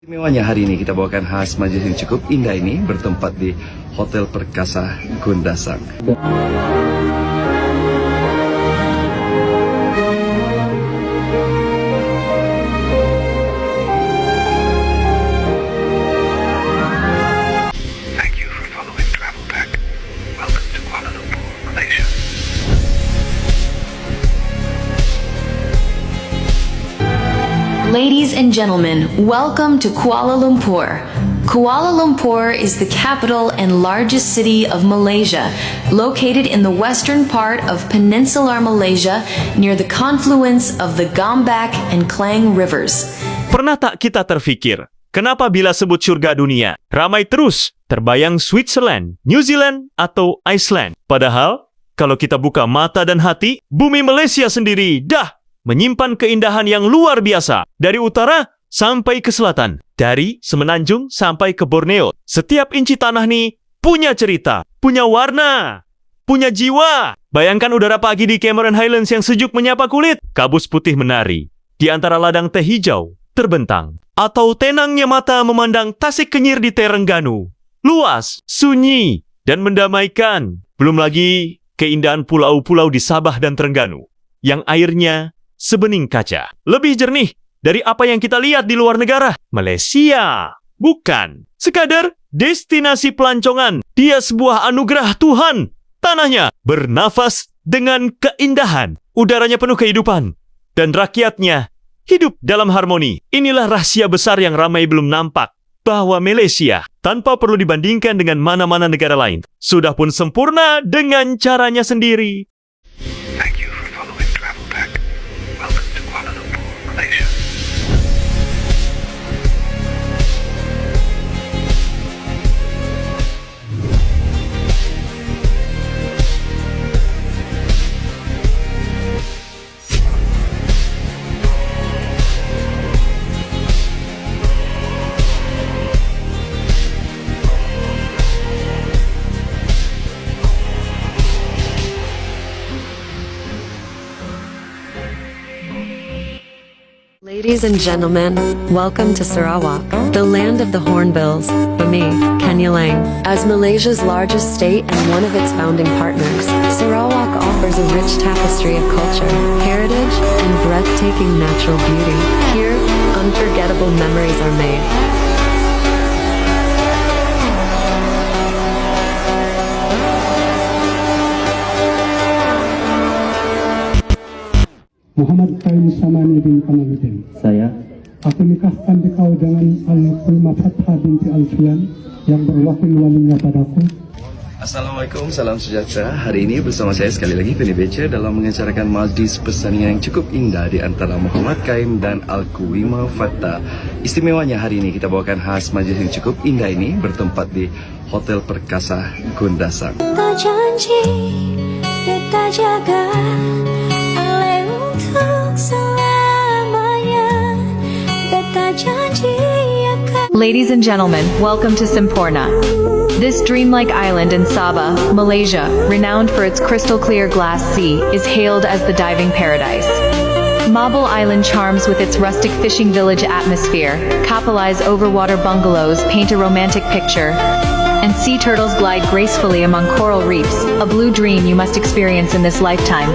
Istimewanya hari ini kita bawakan khas majlis yang cukup indah ini bertempat di Hotel Perkasa Kundasang. Thank you for following Travel Pack. Welcome to Kuala Lumpur, Malaysia. Ladies and gentlemen, welcome to Kuala Lumpur. Kuala Lumpur is the capital and largest city of Malaysia, located in the western part of peninsular Malaysia near the confluence of the Gombak and Klang rivers. Pernah tak kita terfikir, kenapa bila sebut surga dunia, ramai terus terbayang Switzerland, New Zealand, atau Iceland? Padahal, kalau kita buka mata dan hati, bumi Malaysia sendiri dah menyimpan keindahan yang luar biasa. Dari utara sampai ke selatan, dari Semenanjung sampai ke Borneo. Setiap inci tanah nih punya cerita, punya warna, punya jiwa. Bayangkan udara pagi di Cameron Highlands yang sejuk menyapa kulit. Kabus putih menari di antara ladang teh hijau terbentang. Atau tenangnya mata memandang Tasik Kenyir di Terengganu. Luas, sunyi, dan mendamaikan. Belum lagi keindahan pulau-pulau di Sabah dan Terengganu yang airnya sebening kaca. Lebih jernih dari apa yang kita lihat di luar negara. Malaysia bukan sekadar destinasi pelancongan. Dia sebuah anugerah Tuhan. Tanahnya bernafas dengan keindahan. Udaranya penuh kehidupan. Dan rakyatnya hidup dalam harmoni. Inilah rahasia besar yang ramai belum nampak. Bahwa Malaysia, tanpa perlu dibandingkan dengan mana-mana negara lain, sudah pun sempurna dengan caranya sendiri. Thank you for following Travel Pack. Welcome to Kuala Lumpur, Malaysia. Ladies and gentlemen, welcome to Sarawak, the land of the Hornbills, by me, Kenya Lang. As Malaysia's largest state and one of its founding partners, Sarawak offers a rich tapestry of culture, heritage, and breathtaking natural beauty. Here, unforgettable memories are made. Muhammad Kaim Samani bin Kamaludin. Saya Aku nikahkan dikau dengan Al-Qulma Fathah binti Al-Fian yang berwakil walinya padaku. Assalamualaikum, salam sejahtera. Hari ini bersama saya sekali lagi Penny Becher dalam mengacarkan majlis persandingan yang cukup indah di antara Muhammad Kaim dan Al-Qulma Fathah. Istimewanya hari ini kita bawakan khas majlis yang cukup indah ini bertempat di Hotel Perkasa Kundasang. Beta janji, beta jaga Ale untuk selamanya. Beta janji akan. Ladies and gentlemen, welcome to Semporna. This dreamlike island in Sabah, Malaysia, renowned for its crystal clear glass sea, is hailed as the diving paradise. Mabel Island charms with its rustic fishing village atmosphere, Kapalai's overwater bungalows paint a romantic picture, and sea turtles glide gracefully among coral reefs, a blue dream you must experience in this lifetime.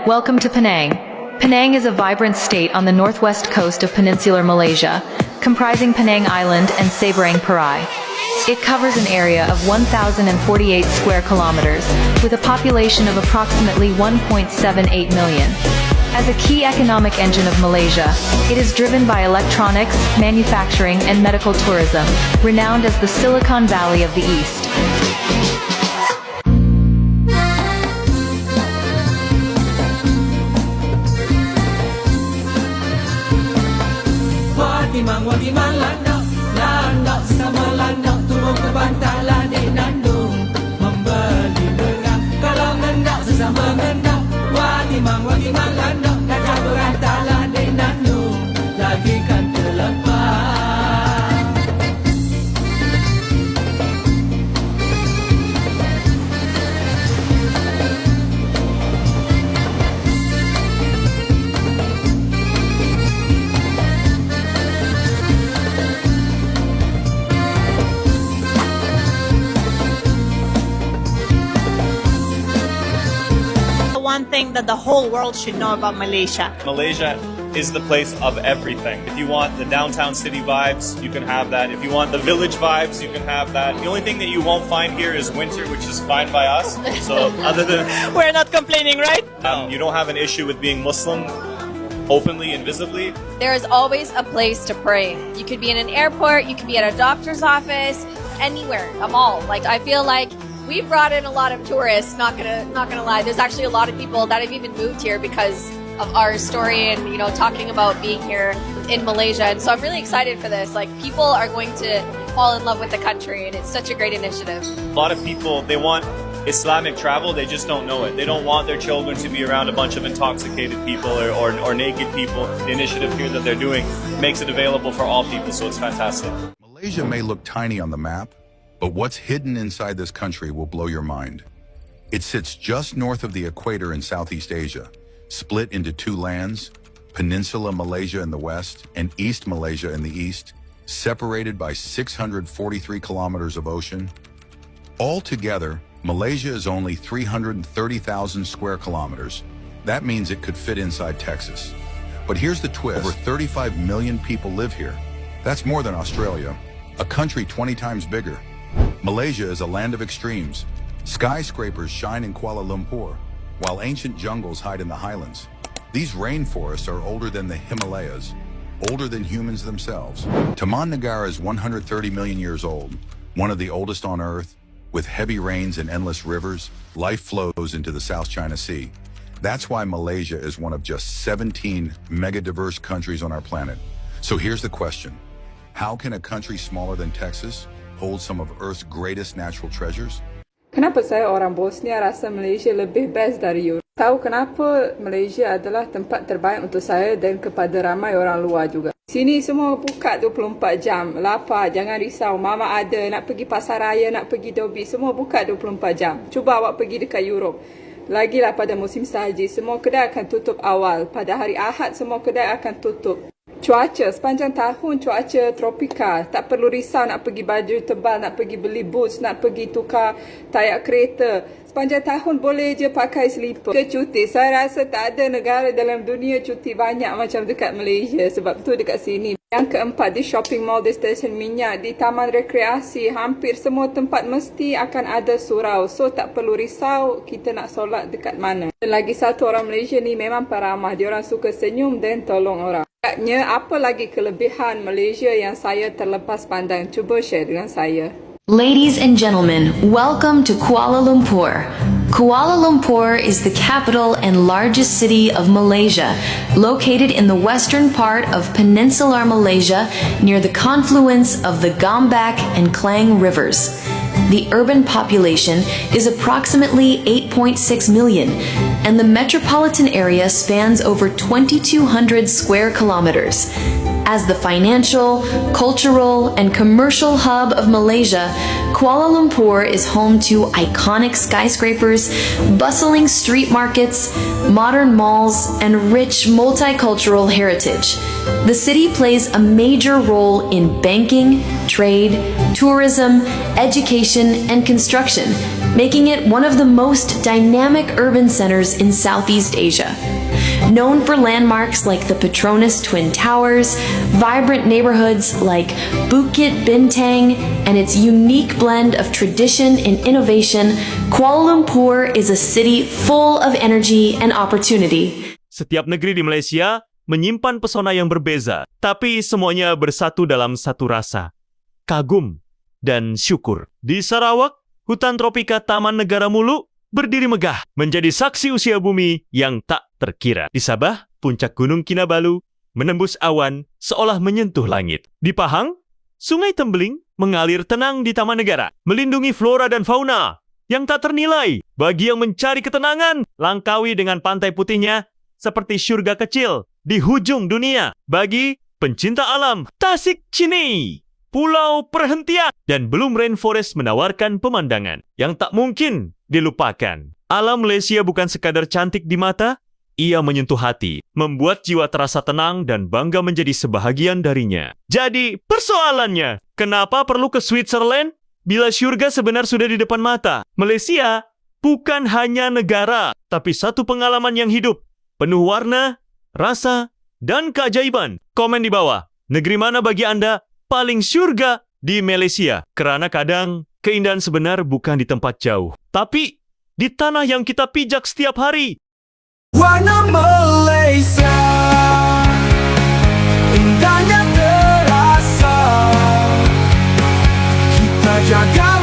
Welcome to Penang. Penang is a vibrant state on the northwest coast of peninsular Malaysia, comprising Penang Island and Seberang Perai. It covers an area of 1,048 square kilometers, with a population of approximately 1.78 million. As a key economic engine of Malaysia, it is driven by electronics, manufacturing, and medical tourism, renowned as the Silicon Valley of the East. Wagiman landok sama landok turun ke bantalan di Nandung membeli beras di Malando, gajah berantalah di Nanu, lagi kan terlepas. One thing that the whole world should know about Malaysia. Malaysia is the place of everything. If you want the downtown city vibes, you can have that. If you want the village vibes, you can have that. The only thing that you won't find here is winter, which is fine by us. So other than We're not complaining, right? you don't have an issue with being Muslim openly and visibly. There is always a place to pray. You could be in an airport, you could be at a doctor's office, anywhere, a mall. Like I feel like we've brought in a lot of tourists, not gonna lie. There's actually a lot of people that have even moved here because of our story and talking about being here in Malaysia. And so I'm really excited for this. Like people are going to fall in love with the country and it's such a great initiative. A lot of people, they want Islamic travel, they just don't know it. They don't want their children to be around a bunch of intoxicated people or naked people. The initiative here that they're doing makes it available for all people, so it's fantastic. Malaysia may look tiny on the map, but what's hidden inside this country will blow your mind. It sits just north of the equator in Southeast Asia, split into two lands, Peninsula Malaysia in the west and East Malaysia in the east, separated by 643 kilometers of ocean. Altogether, Malaysia is only 330,000 square kilometers. That means it could fit inside Texas. But here's the twist. Over 35 million people live here. That's more than Australia, a country 20 times bigger. Malaysia is a land of extremes. Skyscrapers shine in Kuala Lumpur, while ancient jungles hide in the highlands. These rainforests are older than the Himalayas, older than humans themselves. Taman Negara is 130 million years old, one of the oldest on Earth. With heavy rains and endless rivers, life flows into the South China Sea. That's why Malaysia is one of just 17 mega-diverse countries on our planet. So here's the question. How can a country smaller than Texas hold some of Earth's greatest natural treasures? Kenapa saya orang Bosnia rasa Malaysia lebih best dari Europe? Tahu kenapa Malaysia adalah tempat terbaik untuk saya dan kepada ramai orang luar juga. Sini semua buka 24 jam. Lapar, jangan risau. Mama ada, nak pergi pasar raya, nak pergi Dobi, semua buka 24 jam. Cuba awak pergi dekat Europe. Lagilah pada musim salji, semua kedai akan tutup awal. Pada hari Ahad, semua kedai akan tutup. Cuaca, sepanjang tahun cuaca tropika. Tak perlu risau nak pergi baju tebal, nak pergi beli boots, nak pergi tukar tayak kereta. Sepanjang tahun boleh je pakai slipper. Ke cuti, saya rasa tak ada negara dalam dunia cuti banyak macam dekat Malaysia. Sebab tu dekat sini. Yang keempat, di shopping mall, di stesen minyak, di taman rekreasi, hampir semua tempat mesti akan ada surau. So tak perlu risau kita nak solat dekat mana. Dan lagi satu, orang Malaysia ni memang peramah. Diorang suka senyum dan tolong orang. Agaknya, apa lagi kelebihan Malaysia yang saya terlepas pandang? Cuba share dengan saya. Ladies and gentlemen, welcome to Kuala Lumpur. Kuala Lumpur is the capital and largest city of Malaysia, located in the western part of peninsular Malaysia near the confluence of the Gombak and Klang rivers. The urban population is approximately 8.6 million, and the metropolitan area spans over 2,200 square kilometers. As the financial, cultural, and commercial hub of Malaysia, Kuala Lumpur is home to iconic skyscrapers, bustling street markets, modern malls, and rich multicultural heritage. The city plays a major role in banking, trade, tourism, education, and construction, making it one of the most dynamic urban centers in Southeast Asia. Known for landmarks like the Petronas Twin Towers, vibrant neighborhoods like Bukit Bintang, and its unique blend of tradition and innovation, Kuala Lumpur is a city full of energy and opportunity. Setiap negeri di Malaysia menyimpan pesona yang berbeza, tapi semuanya bersatu dalam satu rasa, kagum dan syukur. Di Sarawak, hutan tropika Taman Negara Mulu berdiri megah, menjadi saksi usia bumi yang tak terkira. Di Sabah, puncak Gunung Kinabalu menembus awan seolah menyentuh langit. Di Pahang, Sungai Tembling mengalir tenang di Taman Negara, melindungi flora dan fauna yang tak ternilai. Bagi yang mencari ketenangan, Langkawi dengan pantai putihnya seperti surga kecil di hujung dunia bagi pencinta alam. Tasik Chini, pulau perhentian, dan belum rainforest menawarkan pemandangan yang tak mungkin dilupakan. Alam Malaysia bukan sekadar cantik di mata, ia menyentuh hati, membuat jiwa terasa tenang dan bangga menjadi sebahagian darinya. Jadi, persoalannya, kenapa perlu ke Switzerland bila surga sebenar sudah di depan mata? Malaysia bukan hanya negara, tapi satu pengalaman yang hidup, penuh warna, rasa, dan keajaiban. Komen di bawah, negeri mana bagi Anda paling surga di Malaysia? Kerana kadang, keindahan sebenar bukan di tempat jauh, tapi di tanah yang kita pijak setiap hari. Warna Malaysia, indahnya terasa. Kita jaga